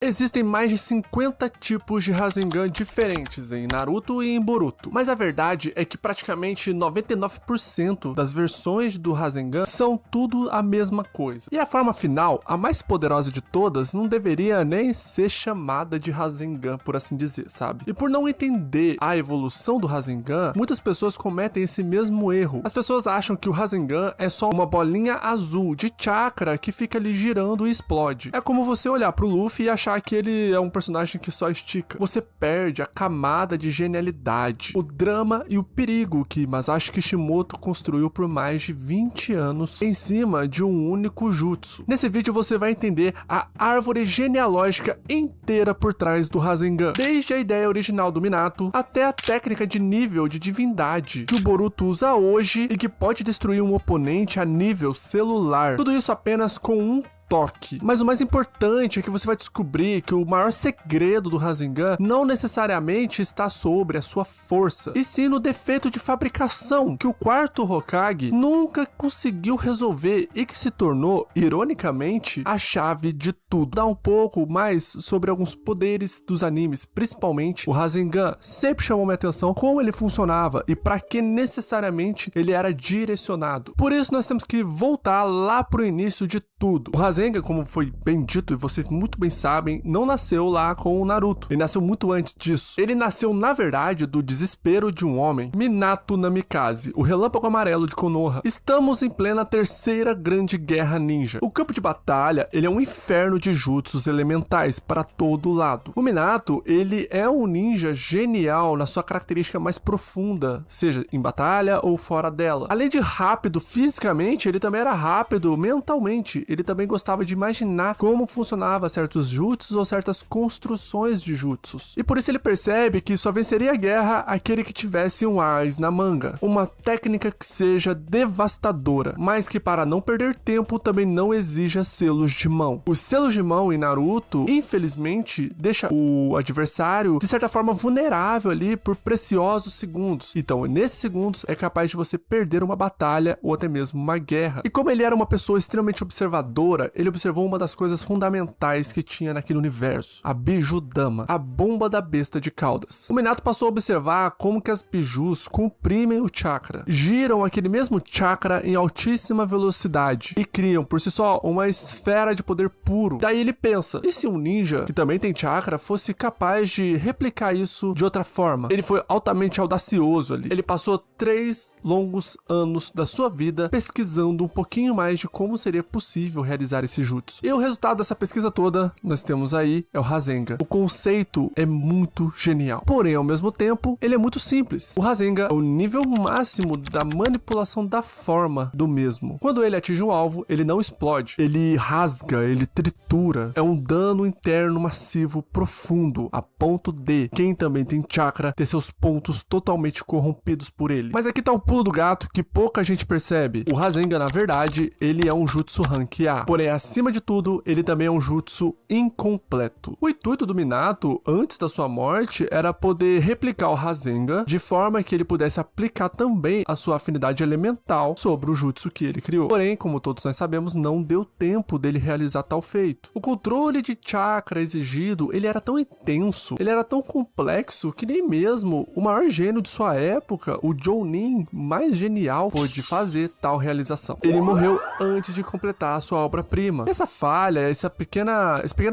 Existem mais de 50 tipos de Rasengan diferentes em Naruto e em Boruto, mas a verdade é que praticamente 99% das versões do Rasengan são tudo a mesma coisa. E a forma final, a mais poderosa de todas, não deveria nem ser chamada de Rasengan, por assim dizer, sabe? E por não entender a evolução do Rasengan, muitas pessoas cometem esse mesmo erro. As pessoas acham que o Rasengan é só uma bolinha azul de chakra que fica ali girando e explode. É como você olhar pro Luffy e achar que ele é um personagem que só estica. Você perde a camada de genialidade, o drama e o perigo que Masashi Kishimoto construiu por mais de 20 anos em cima de um único jutsu. Nesse vídeo você vai entender a árvore genealógica inteira por trás do Rasengan, desde a ideia original do Minato até a técnica de nível de divindade que o Boruto usa hoje e que pode destruir um oponente a nível celular. Tudo isso apenas com um toque. Mas o mais importante é que você vai descobrir que o maior segredo do Rasengan não necessariamente está sobre a sua força, e sim no defeito de fabricação que o quarto Hokage nunca conseguiu resolver e que se tornou, ironicamente, a chave de tudo. Dá um pouco mais sobre alguns poderes dos animes, principalmente o Rasengan sempre chamou minha atenção como ele funcionava e para que necessariamente ele era direcionado. Por isso nós temos que voltar lá pro início de tudo. O Rasengan, como foi bem dito e vocês muito bem sabem, não nasceu lá com o Naruto. Ele nasceu muito antes disso. Ele nasceu, na verdade, do desespero de um homem, Minato Namikaze, o relâmpago amarelo de Konoha. Estamos em plena terceira grande guerra ninja. O campo de batalha, ele é um inferno de jutsus elementais para todo lado. O Minato, ele é um ninja genial na sua característica mais profunda, seja em batalha ou fora dela. Além de rápido fisicamente, ele também era rápido mentalmente. Ele também gostava de imaginar como funcionava certos jutsus ou certas construções de jutsus. E por isso ele percebe que só venceria a guerra aquele que tivesse um as na manga. Uma técnica que seja devastadora, mas que para não perder tempo também não exija selos de mão. Os selos de mão em Naruto, infelizmente, deixa o adversário de certa forma vulnerável ali por preciosos segundos. Então, nesses segundos é capaz de você perder uma batalha ou até mesmo uma guerra. E como ele era uma pessoa extremamente observadora, ele observou uma das coisas fundamentais que tinha naquele universo, a Bijudama, a bomba da besta de caudas. O Minato passou a observar como que as bijus comprimem o chakra, giram aquele mesmo chakra em altíssima velocidade e criam por si só uma esfera de poder puro. Daí ele pensa, e se um ninja, que também tem chakra, fosse capaz de replicar isso de outra forma? Ele foi altamente audacioso ali. Ele passou 3 longos anos da sua vida pesquisando um pouquinho mais de como seria possível realizar esse jutsu. E o resultado dessa pesquisa toda, nós temos aí, é o Rasengan. O conceito é muito genial. Porém, ao mesmo tempo, ele é muito simples. O Rasengan é o nível máximo da manipulação da forma do mesmo. Quando ele atinge um alvo, ele não explode. Ele rasga, ele tritura. É um dano interno massivo profundo, a ponto de quem também tem chakra ter seus pontos totalmente corrompidos por ele. Mas aqui tá o pulo do gato que pouca gente percebe. O Rasengan, na verdade, ele é um jutsu rank A. Porém, acima de tudo, ele também é um jutsu incompleto. O intuito do Minato, antes da sua morte, era poder replicar o Rasengan de forma que ele pudesse aplicar também a sua afinidade elemental sobre o jutsu que ele criou. Porém, como todos nós sabemos, não deu tempo dele realizar tal feito. O controle de chakra exigido, ele era tão intenso, ele era tão complexo que nem mesmo o maior gênio de sua época, o Jounin mais genial, pôde fazer tal realização. Ele morreu antes de completar a sua obra-prima. Essa falha, esse pequeno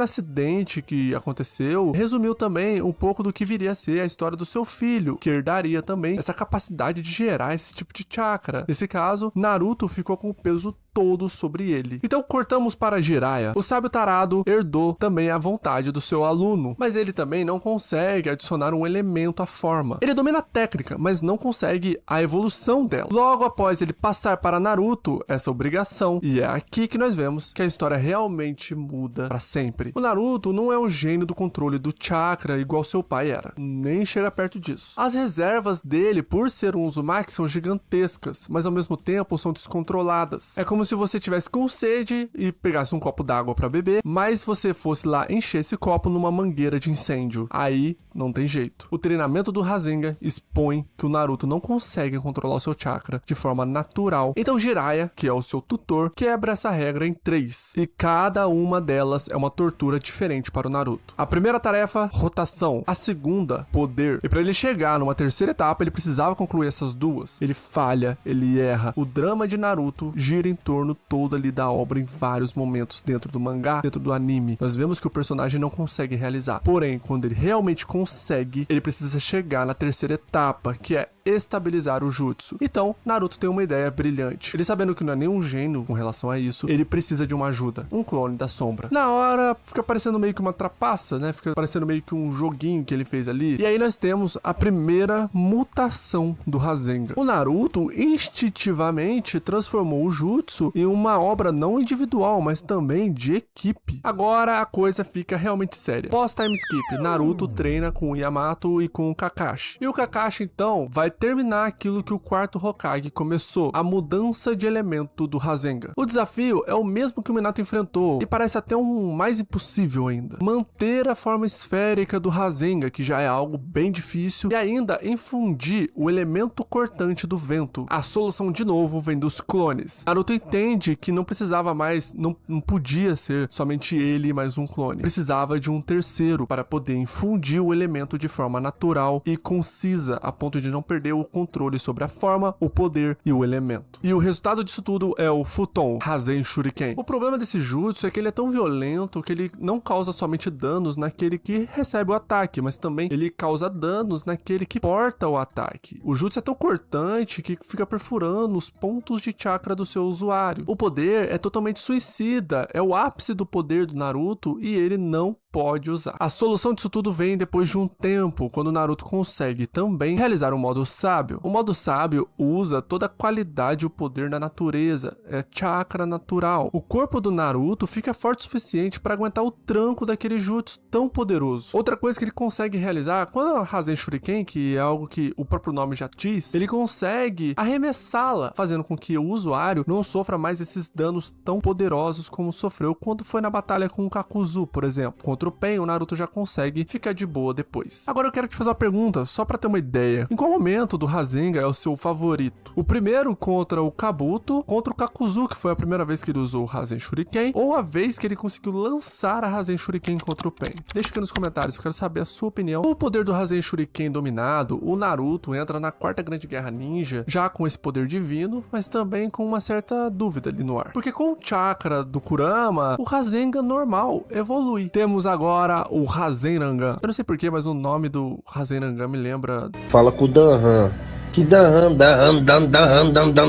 acidente que aconteceu, resumiu também um pouco do que viria a ser a história do seu filho, que herdaria também essa capacidade de gerar esse tipo de chakra. Nesse caso, Naruto ficou com o peso todo sobre ele. Então cortamos para Jiraiya. O sábio tarado herdou também a vontade do seu aluno, mas ele também não consegue adicionar um elemento à forma. Ele domina a técnica, mas não consegue a evolução dela. Logo após ele passar para Naruto essa obrigação, e é aqui que nós vemos que a história realmente muda para sempre. O Naruto não é um gênio do controle do chakra igual seu pai era, nem chega perto disso. As reservas dele, por ser um Uzumaki, são gigantescas, mas ao mesmo tempo são descontroladas. É como se você tivesse com sede e pegasse um copo d'água pra beber, mas você fosse lá encher esse copo numa mangueira de incêndio. Aí não tem jeito. O treinamento do Rasengan expõe que o Naruto não consegue controlar o seu chakra de forma natural. Então Jiraiya, que é o seu tutor, quebra essa regra em 3. E cada uma delas é uma tortura diferente para o Naruto. A primeira tarefa, rotação. A segunda, poder. E para ele chegar numa terceira etapa, ele precisava concluir essas duas. Ele falha, ele erra. O drama de Naruto gira em torno todo ali da obra em vários momentos dentro do mangá, dentro do anime. Nós vemos que o personagem não consegue realizar. Porém, quando ele realmente consegue, ele precisa chegar na terceira etapa, que é estabilizar o jutsu. Então, Naruto tem uma ideia brilhante. Ele, sabendo que não é nenhum gênio com relação a isso, ele precisa de uma ajuda. Um clone da sombra. Na hora, fica parecendo meio que uma trapaça, né? Fica parecendo meio que um joguinho que ele fez ali. E aí nós temos a primeira mutação do Rasengan. O Naruto instintivamente transformou o jutsu em uma obra não individual, mas também de equipe. Agora a coisa fica realmente séria. Pós-time skip, Naruto treina com o Yamato e com o Kakashi. E o Kakashi, então, vai terminar aquilo que o quarto Hokage começou, a mudança de elemento do Rasengan. O desafio é o mesmo que o Minato enfrentou, e parece até um mais impossível ainda. Manter a forma esférica do Rasengan, que já é algo bem difícil, e ainda infundir o elemento cortante do vento. A solução, de novo, vem dos clones. Naruto entende que não precisava mais, não podia ser somente ele mais um clone. Precisava de um terceiro para poder infundir o elemento de forma natural e concisa, a ponto de não perder o controle sobre a forma, o poder e o elemento. E o resultado disso tudo é o Futon, Rasen Shuriken. O problema desse jutsu é que ele é tão violento que ele não causa somente danos naquele que recebe o ataque, mas também ele causa danos naquele que porta o ataque. O jutsu é tão cortante que fica perfurando os pontos de chakra do seu usuário. O poder é totalmente suicida, é o ápice do poder do Naruto e ele não pode usar. A solução disso tudo vem depois de um tempo, quando o Naruto consegue também realizar o modo sábio. O modo sábio usa toda a qualidade e o poder da natureza, é chakra natural. O corpo do Naruto fica forte o suficiente para aguentar o tranco daquele jutsu tão poderoso. Outra coisa que ele consegue realizar, quando a Rasen Shuriken, que é algo que o próprio nome já diz, ele consegue arremessá-la, fazendo com que o usuário não sofra mais esses danos tão poderosos como sofreu quando foi na batalha com o Kakuzu, por exemplo. Contra o Pain, o Naruto já consegue ficar de boa depois. Agora eu quero te fazer uma pergunta, só pra ter uma ideia. Em qual momento do Rasengan é o seu favorito? O primeiro contra o Kabuto, contra o Kakuzu, que foi a primeira vez que ele usou o Rasen Shuriken, ou a vez que ele conseguiu lançar a Rasen Shuriken contra o Pain? Deixa aqui nos comentários, eu quero saber a sua opinião. Com o poder do Rasen Shuriken dominado, o Naruto entra na quarta grande guerra ninja, já com esse poder divino, mas também com uma certa dúvida ali no ar. Porque com o chakra do Kurama, o Rasengan normal evolui. Temos agora o Rasengan. Eu não sei porquê, mas o nome do Rasengan me lembra... Fala com o Danhan. Que Dan.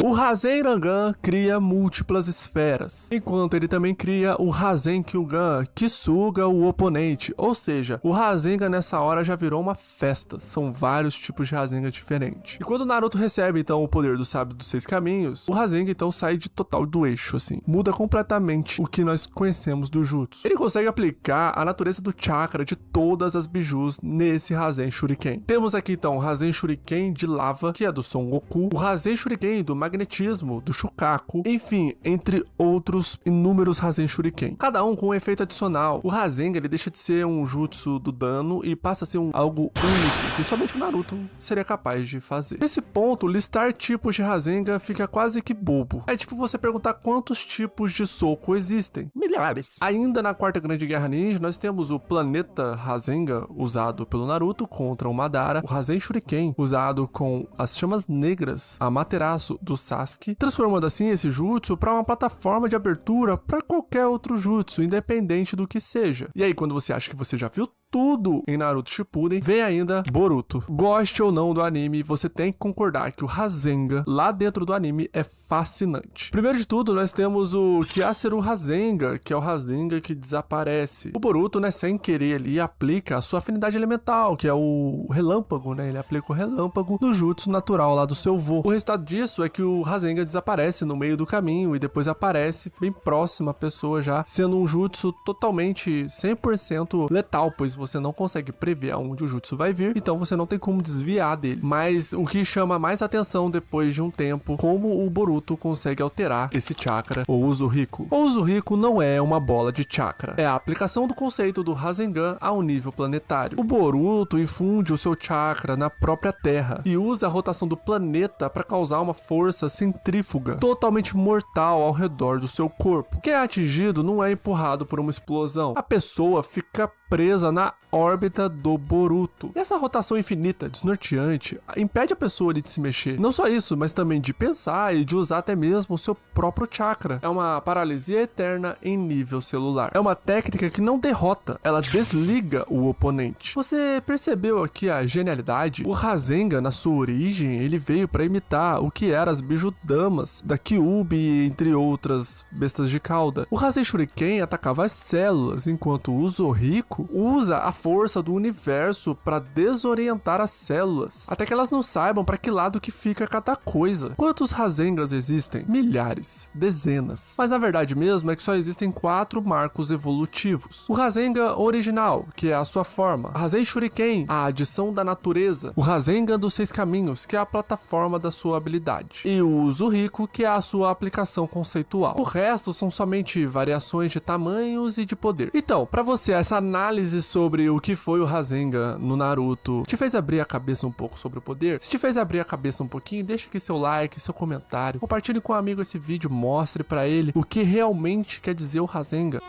O Rasengan cria múltiplas esferas, enquanto ele também cria o Rasenkyugan, que suga o oponente. Ou seja, o Rasengan nessa hora já virou uma festa. São vários tipos de Rasengan diferentes. E quando o Naruto recebe então o poder do sábio dos 6 caminhos, o Rasengan então sai de total do eixo, assim. Muda completamente o que nós conhecemos do Jutsu. Ele consegue aplicar a natureza do chakra de todas as bijus nesse Rasen Shuriken. Temos aqui então o Rasen Shuriken de lava, que é do Son Goku, o Rasen Shuriken do magnetismo, do Shukaku, enfim, entre outros inúmeros Rasen Shuriken. Cada um com um efeito adicional. O Rasengan, ele deixa de ser um jutsu do dano e passa a ser algo único, que somente o Naruto seria capaz de fazer. Nesse ponto, listar tipos de Rasengan fica quase que bobo. É tipo você perguntar quantos tipos de soco existem. Milhares. Ainda na quarta grande guerra ninja, nós temos o planeta Rasengan, usado pelo Naruto contra o Madara, o Rasen Shuriken, usado com as chamas negras, a Materaço do Sasuke, transformando assim esse jutsu para uma plataforma de abertura para qualquer outro jutsu, independente do que seja. E aí, quando você acha que você já viu tudo em Naruto Shippuden, vem ainda Boruto. Goste ou não do anime, você tem que concordar que o Rasengan lá dentro do anime é fascinante. Primeiro de tudo, nós temos o Kyaseru Rasengan, que é o Rasengan que desaparece. O Boruto, né, sem querer ali, aplica a sua afinidade elemental, que é o relâmpago, né, ele aplica o relâmpago no jutsu natural lá do seu vô. O resultado disso é que o Rasengan desaparece no meio do caminho e depois aparece bem próximo à pessoa já, sendo um jutsu totalmente 100% letal, pois você não consegue prever aonde o jutsu vai vir, então você não tem como desviar dele. Mas o que chama mais atenção depois de um tempo, como o Boruto consegue alterar esse chakra, ou Uzuriku. O Uzuriku não é uma bola de chakra, é a aplicação do conceito do Rasengan ao nível planetário. O Boruto infunde o seu chakra na própria Terra e usa a rotação do planeta para causar uma força centrífuga totalmente mortal ao redor do seu corpo. Quem é atingido não é empurrado por uma explosão, a pessoa fica presa na órbita do Boruto. E essa rotação infinita, desnorteante, impede a pessoa de se mexer. Não só isso, mas também de pensar e de usar até mesmo o seu próprio chakra. É uma paralisia eterna em nível celular. É uma técnica que não derrota, ela desliga o oponente. Você percebeu aqui a genialidade? O Rasengan, na sua origem, ele veio para imitar o que eram as Bijudamas da Kyuubi, entre outras bestas de cauda. O Rasen Shuriken atacava as células, enquanto o Uzuriku usa a força do universo para desorientar as células, até que elas não saibam para que lado que fica cada coisa. Quantos Rasengans existem? Milhares, dezenas. Mas a verdade mesmo é que só existem 4 marcos evolutivos. O Rasengan original, que é a sua forma. O Rasen Shuriken, a adição da natureza. O Rasengan dos 6 caminhos, que é a plataforma da sua habilidade. E o Uzuriku, que é a sua aplicação conceitual. O resto são somente variações de tamanhos e de poder. Então, para você, essa análise sobre o que foi o Rasengan no Naruto te fez abrir a cabeça um pouco sobre o poder? Se te fez abrir a cabeça um pouquinho, deixa aqui seu like, seu comentário, compartilhe com um amigo esse vídeo, mostre pra ele o que realmente quer dizer o Rasengan.